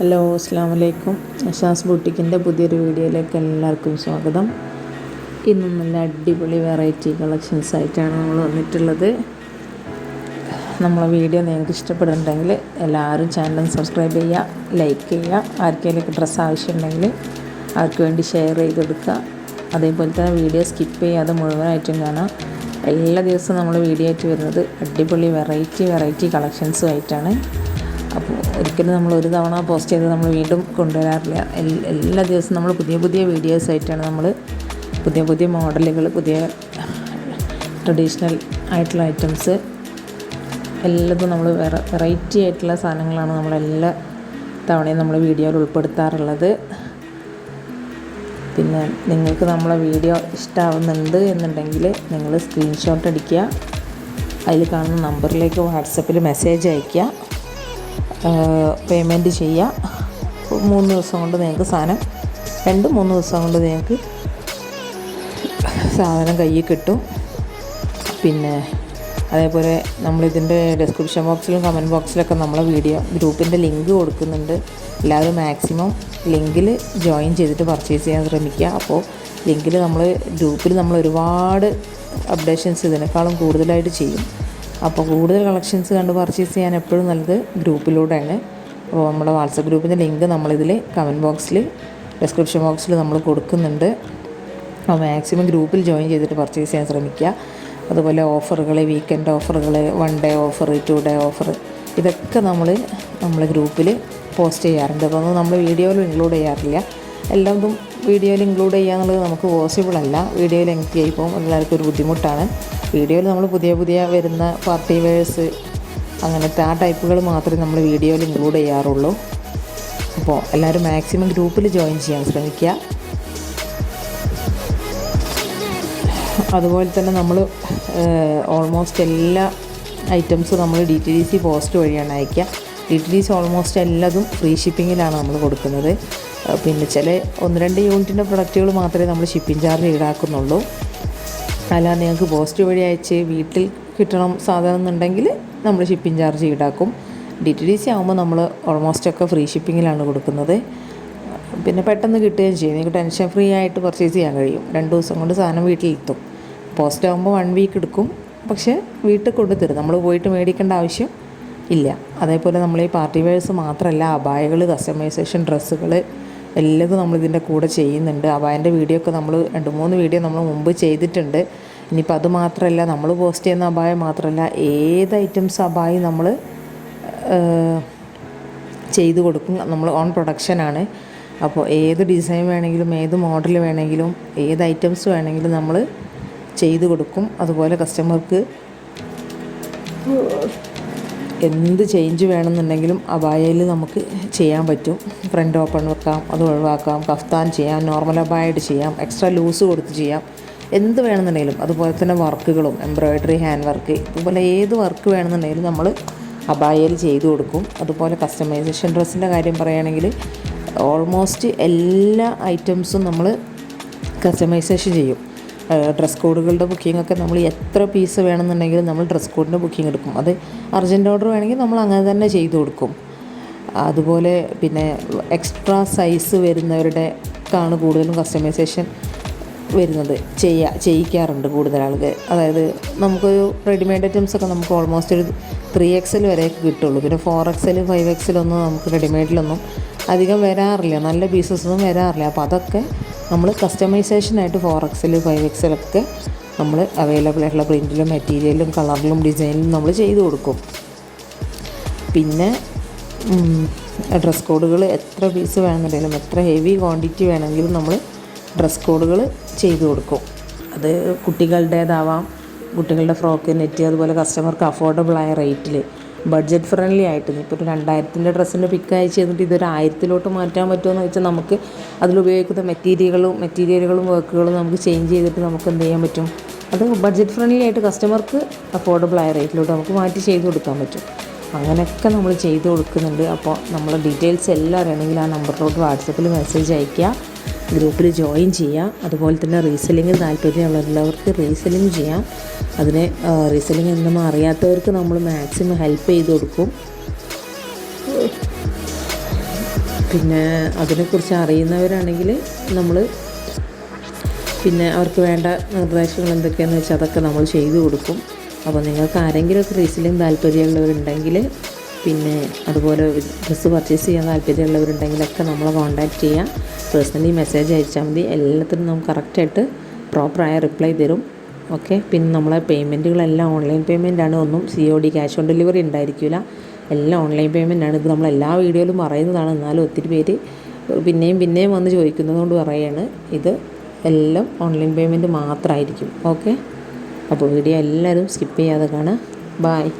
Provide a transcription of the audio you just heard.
Hello, അസ്സലാമു അലൈക്കും. അഷാസ് ബൂട്ടിക്കിൻ്റെ പുതിയൊരു വീഡിയോയിലേക്ക് എല്ലാവർക്കും സ്വാഗതം. ഇന്നും നല്ല അടിപൊളി വെറൈറ്റി കളക്ഷൻസ് ആയിട്ടാണ് നമ്മൾ വന്നിട്ടുള്ളത്. നമ്മളെ വീഡിയോ നിങ്ങൾക്ക് ഇഷ്ടപ്പെടുന്നുണ്ടെങ്കിൽ എല്ലാവരും ചാനൽ സബ്സ്ക്രൈബ് ചെയ്യുക, ലൈക്ക് ചെയ്യുക. ആർക്കെങ്കിലുമൊക്കെ ഡ്രസ്സ് ആവശ്യമുണ്ടെങ്കിൽ അവർക്ക് വേണ്ടി ഷെയർ ചെയ്ത് കൊടുക്കുക. അതേപോലെ തന്നെ വീഡിയോ സ്കിപ്പ് ചെയ്യാതെ മുഴുവനായിട്ടും കാണാം. എല്ലാ ദിവസവും നമ്മൾ വീഡിയോ ആയിട്ട് വരുന്നത് അടിപൊളി വെറൈറ്റി കളക്ഷൻസും ആയിട്ടാണ്. അപ്പോൾ ഒരിക്കലും നമ്മൾ ഒരു തവണ പോസ്റ്റ് ചെയ്ത് നമ്മൾ വീണ്ടും കൊണ്ടുവരാറില്ല. എല്ലാ ദിവസവും നമ്മൾ പുതിയ വീഡിയോസ് ആയിട്ടാണ് നമ്മൾ പുതിയ മോഡലുകൾ, പുതിയ ട്രഡീഷണൽ ആയിട്ടുള്ള ഐറ്റംസ് എല്ലാതും നമ്മൾ വെറൈറ്റി ആയിട്ടുള്ള സാധനങ്ങളാണ് നമ്മളെല്ലാ തവണയും നമ്മൾ വീഡിയോയിൽ ഉൾപ്പെടുത്താറുള്ളത്. പിന്നെ നിങ്ങൾക്ക് നമ്മളെ വീഡിയോ ഇഷ്ടമാവുന്നുണ്ട് എന്നുണ്ടെങ്കിൽ നിങ്ങൾ സ്ക്രീൻഷോട്ട് അടിക്കുക, അതിൽ കാണുന്ന നമ്പറിലേക്ക് വാട്സപ്പിൽ മെസ്സേജ് അയയ്ക്കുക, പേയ്മെൻറ്റ് ചെയ്യുക. 3 ദിവസം കൊണ്ട് നിങ്ങൾക്ക് സാധനം 2-3 ദിവസം കൊണ്ട് നിങ്ങൾക്ക് സാധനം കയ്യിൽ കിട്ടും. പിന്നെ അതേപോലെ നമ്മളിതിൻ്റെ ഡിസ്ക്രിപ്ഷൻ ബോക്സിലും കമൻറ്റ് ബോക്സിലൊക്കെ നമ്മളെ വീഡിയോ ഗ്രൂപ്പിൻ്റെ ലിങ്ക് കൊടുക്കുന്നുണ്ട്. എല്ലാവരും മാക്സിമം ലിങ്കിൽ ജോയിൻ ചെയ്തിട്ട് പർച്ചേസ് ചെയ്യാൻ ശ്രമിക്കുക. അപ്പോൾ ലിങ്കിൽ ഗ്രൂപ്പിൽ നമ്മൾ ഒരുപാട് അപ്ഡേഷൻസ് ഇതിനേക്കാളും കൂടുതലായിട്ട് ചെയ്യും. അപ്പോൾ കൂടുതൽ കളക്ഷൻസ് കണ്ട് പർച്ചേസ് ചെയ്യാൻ എപ്പോഴും നല്ലത് ഗ്രൂപ്പിലൂടെയാണ്. അപ്പോൾ നമ്മുടെ വാട്സപ്പ് ഗ്രൂപ്പിൻ്റെ ലിങ്ക് നമ്മളിതിൽ കമൻറ്റ് ബോക്സിൽ, ഡിസ്ക്രിപ്ഷൻ ബോക്സിൽ നമ്മൾ കൊടുക്കുന്നുണ്ട്. അപ്പോൾ മാക്സിമം ഗ്രൂപ്പിൽ ജോയിൻ ചെയ്തിട്ട് പർച്ചേസ് ചെയ്യാൻ ശ്രമിക്കുക. അതുപോലെ ഓഫറുകൾ, വീക്കെൻഡ് ഓഫറുകൾ, 1 ഡേ ഓഫർ, 2 ഡേ ഓഫർ, ഇതൊക്കെ നമ്മൾ ഗ്രൂപ്പിൽ പോസ്റ്റ് ചെയ്യാറുണ്ട്. അതൊന്നും നമ്മൾ വീഡിയോയിൽ ഇൻക്ലൂഡ് ചെയ്യാറില്ല. എല്ലാതും വീഡിയോയിൽ ഇൻക്ലൂഡ് ചെയ്യുക എന്നുള്ളത് നമുക്ക് പോസിബിൾ അല്ല. വീഡിയോയിൽ ലെങ്തി ആയി പോകും, എല്ലാവർക്കും ഒരു ബുദ്ധിമുട്ടാണ്. വീഡിയോയിൽ നമ്മൾ പുതിയ വരുന്ന പാർട്ടി വെയേഴ്സ്, അങ്ങനത്തെ ആ ടൈപ്പുകൾ മാത്രമേ നമ്മൾ വീഡിയോയിൽ ഇൻക്ലൂഡ് ചെയ്യാറുള്ളൂ. അപ്പോൾ എല്ലാവരും മാക്സിമം ഗ്രൂപ്പിൽ ജോയിൻ ചെയ്യാൻ ശ്രമിക്കുക. അതുപോലെ തന്നെ നമ്മൾ ഓൾമോസ്റ്റ് എല്ലാ ഐറ്റംസും നമ്മൾ DTDC പോസ്റ്റ് വഴിയാണ് അയക്കുക. DTDC ഓൾമോസ്റ്റ് എല്ലാതും ഫ്രീ ഷിപ്പിങ്ങിലാണ് നമ്മൾ കൊടുക്കുന്നത്. പിന്നെ ചില 1-2 യൂണിറ്റിൻ്റെ പ്രൊഡക്റ്റുകൾ മാത്രമേ നമ്മൾ ഷിപ്പിംഗ് ചാർജ് ഈടാക്കുന്നുള്ളൂ. അല്ലാതെ നിങ്ങൾക്ക് പോസ്റ്റ് വഴി അയച്ച് വീട്ടിൽ കിട്ടണം സാധനം എന്നുണ്ടെങ്കിൽ നമ്മൾ ഷിപ്പിംഗ് ചാർജ് ഈടാക്കും. DTDC ആകുമ്പോൾ നമ്മൾ ഓൾമോസ്റ്റ് ഒക്കെ ഫ്രീ ഷിപ്പിങ്ങിലാണ് കൊടുക്കുന്നത്. പിന്നെ പെട്ടെന്ന് കിട്ടുകയും ചെയ്യും. നിങ്ങൾക്ക് ടെൻഷൻ ഫ്രീ ആയിട്ട് പർച്ചേസ് ചെയ്യാൻ കഴിയും. 2 ദിവസം കൊണ്ട് സാധനം വീട്ടിലെത്തും. പോസ്റ്റ് ആകുമ്പോൾ 1 വീക്ക് എടുക്കും, പക്ഷേ വീട്ടിൽ കൊണ്ട് തരും. നമ്മൾ പോയിട്ട് മേടിക്കേണ്ട ആവശ്യം ഇല്ല. അതേപോലെ നമ്മൾ ഈ പാർട്ടി വെയേഴ്സ് മാത്രമല്ല, അബായകൾ, കസ്റ്റമൈസേഷൻ ഡ്രസ്സുകൾ എല്ലാതും നമ്മളിതിൻ്റെ കൂടെ ചെയ്യുന്നുണ്ട്. അബായൻ്റെ വീഡിയോ ഒക്കെ നമ്മൾ 2-3 വീഡിയോ നമ്മൾ മുമ്പ് ചെയ്തിട്ടുണ്ട്. ഇനിയിപ്പോൾ അത് മാത്രമല്ല, നമ്മൾ പോസ്റ്റ് ചെയ്യുന്ന അബായ മാത്രമല്ല, ഏത് ഐറ്റംസ് അബായ നമ്മൾ ചെയ്ത് കൊടുക്കും. നമ്മൾ ഓൺ പ്രൊഡക്ഷനാണ്. അപ്പോൾ ഏത് ഡിസൈൻ വേണമെങ്കിലും, ഏത് മോഡൽ വേണമെങ്കിലും, ഏത് ഐറ്റംസ് വേണമെങ്കിലും നമ്മൾ ചെയ്ത് കൊടുക്കും. അതുപോലെ കസ്റ്റമർക്ക് എന്ത് ചേഞ്ച് വേണമെന്നുണ്ടെങ്കിലും അബായയിൽ നമുക്ക് ചെയ്യാൻ പറ്റും. ഫ്രണ്ട് ഓപ്പൺ വെക്കാം, അത് ഒഴിവാക്കാം, കഫ്താൻ ചെയ്യാം, നോർമൽ അബായായിട്ട് ചെയ്യാം, എക്സ്ട്രാ ലൂസ് കൊടുത്ത് ചെയ്യാം, എന്ത് വേണമെന്നുണ്ടെങ്കിലും. അതുപോലെ തന്നെ വർക്കുകളും, എംബ്രോയ്ഡറി, ഹാൻഡ് വർക്ക്, ഇതുപോലെ ഏത് വർക്ക് വേണമെന്നുണ്ടെങ്കിലും നമ്മൾ അബായയിൽ ചെയ്ത് കൊടുക്കും. അതുപോലെ കസ്റ്റമൈസേഷൻ ഡ്രസ്സിൻ്റെ കാര്യം പറയുകയാണെങ്കിൽ ഓൾമോസ്റ്റ് എല്ലാ ഐറ്റംസും നമ്മൾ കസ്റ്റമൈസേഷൻ ചെയ്യും. ഡ്രസ് കോഡുകളുടെ ബുക്കിങ്ങൊക്കെ നമ്മൾ എത്ര പീസ് വേണമെന്നുണ്ടെങ്കിലും നമ്മൾ ഡ്രസ് കോഡിൻ്റെ ബുക്കിംഗ് എടുക്കും. അത് അർജൻറ്റ് ഓർഡർ വേണമെങ്കിൽ നമ്മൾ അങ്ങനെ തന്നെ ചെയ്ത് കൊടുക്കും. അതുപോലെ പിന്നെ എക്സ്ട്രാ സൈസ് വരുന്നവരുടെക്കാണ് കൂടുതലും കസ്റ്റമൈസേഷൻ വരുന്നത്, ചെയ്യിക്കാറുണ്ട് കൂടുതൽ ആൾക്ക്. അതായത് നമുക്കൊരു റെഡിമെയ്ഡ് ഐറ്റംസൊക്കെ നമുക്ക് ഓൾമോസ്റ്റ് ഒരു 3XL വരെ കിട്ടുള്ളൂ. പിന്നെ 4XL 5XL ഒന്നും നമുക്ക് റെഡിമെയ്ഡിലൊന്നും അധികം വരാറില്ല, നല്ല പീസസൊന്നും വരാറില്ല. അപ്പോൾ അതൊക്കെ നമ്മൾ കസ്റ്റമൈസേഷനായിട്ട് 4XL 5XL ഒക്കെ നമ്മൾ അവൈലബിൾ ആയിട്ടുള്ള പ്രിൻറ്റിലും മെറ്റീരിയലും കളറിലും ഡിസൈനിലും നമ്മൾ ചെയ്ത് കൊടുക്കും. പിന്നെ ഡ്രസ് കോഡുകൾ എത്ര പീസ് വേണമെന്നുണ്ടെങ്കിലും, എത്ര ഹെവി ക്വാണ്ടിറ്റി വേണമെങ്കിലും നമ്മൾ ഡ്രസ് കോഡുകൾ ചെയ്ത് കൊടുക്കും. അത് കുട്ടികളുടേതാവാം, കുട്ടികളുടെ ഫ്രോക്ക്, നെറ്റ്, അതുപോലെ കസ്റ്റമർക്ക് അഫോർഡബിളായ റേറ്റിൽ, ബഡ്ജറ്റ് ഫ്രണ്ട്ലി ആയിട്ട്. ഇപ്പോൾ ഒരു 2000-ൻ്റെ ഡ്രസ്സിൻ്റെ പിക്ക് അയച്ച് ചെയ്തിട്ട് ഇതൊരു 1000-ലോട്ട് മാറ്റാൻ പറ്റുമോ എന്ന് വെച്ചാൽ നമുക്ക് അതിലുപയോഗിക്കുന്ന മെറ്റീരിയലുകളും വർക്കുകളും നമുക്ക് ചേഞ്ച് ചെയ്തിട്ട് നമുക്ക് എന്ത് ചെയ്യാൻ പറ്റും, അത് ബഡ്ജറ്റ് ഫ്രണ്ട്ലി ആയിട്ട് കസ്റ്റമർക്ക് അഫോർഡബിളായ റേറ്റിലോട്ട് നമുക്ക് മാറ്റി ചെയ്ത് കൊടുക്കാൻ പറ്റും. അങ്ങനെയൊക്കെ നമ്മൾ ചെയ്ത് കൊടുക്കുന്നുണ്ട്. അപ്പോൾ നമ്മൾ ഡീറ്റെയിൽസ് എല്ലാം അറിയണമെങ്കിൽ ആ നമ്പറിലോട്ട് വാട്സപ്പിൽ മെസ്സേജ് അയയ്ക്കുക, ഗ്രൂപ്പിൽ ജോയിൻ ചെയ്യുക. അതുപോലെ തന്നെ റീസെല്ലിങ് താല്പര്യമുള്ളവർക്ക് റീസെല്ലിങ് ചെയ്യാം. അതിനെ റീസെല്ലിങ് എന്തെന്ന് അറിയാത്തവർക്ക് നമ്മൾ മാക്സിമം ഹെൽപ്പ് ചെയ്ത് കൊടുക്കും. പിന്നെ അതിനെക്കുറിച്ച് അറിയുന്നവരാണെങ്കിൽ നമ്മൾ പിന്നെ അവർക്ക് വേണ്ട നിർദ്ദേശങ്ങൾ എന്തൊക്കെയാണെന്ന് വെച്ചാൽ അതൊക്കെ നമ്മൾ ചെയ്തു കൊടുക്കും. അപ്പോൾ നിങ്ങൾക്ക് ആരെങ്കിലുമൊക്കെ റീസെല്ലിംഗ് താല്പര്യമുള്ളവരുണ്ടെങ്കിൽ, പിന്നെ അതുപോലെ ഡ്രസ്സ് പർച്ചേസ് ചെയ്യാൻ താല്പര്യമുള്ളവരുണ്ടെങ്കിലൊക്കെ നമ്മളെ കോൺടാക്റ്റ് ചെയ്യാം. പേഴ്സണലി മെസ്സേജ് അയച്ചാൽ മതി. എല്ലാത്തിനും നമുക്ക് കറക്റ്റായിട്ട് പ്രോപ്പറായ റിപ്ലൈ തരും. ഓക്കെ. പിന്നെ നമ്മളെ പേയ്മെൻറ്റുകളെല്ലാം ഓൺലൈൻ പേയ്മെൻറ്റാണ്. ഒന്നും COD ക്യാഷ് ഓൺ ഡെലിവറി ഉണ്ടായിരിക്കില്ല. എല്ലാം ഓൺലൈൻ പേയ്മെൻറ്റാണ്. ഇത് നമ്മൾ എല്ലാ വീഡിയോയിലും പറയുന്നതാണ്. എന്നാലും ഒത്തിരി പേര് പിന്നെയും വന്ന് ചോദിക്കുന്നത് കൊണ്ട് പറയുകയാണ്. ഇത് എല്ലാം ഓൺലൈൻ പേയ്മെൻറ്റ് മാത്രമായിരിക്കും. ഓക്കെ. അപ്പോൾ വീഡിയോ എല്ലാവരും സ്കിപ്പ് ചെയ്യാതെ കാണുക. ബായ്.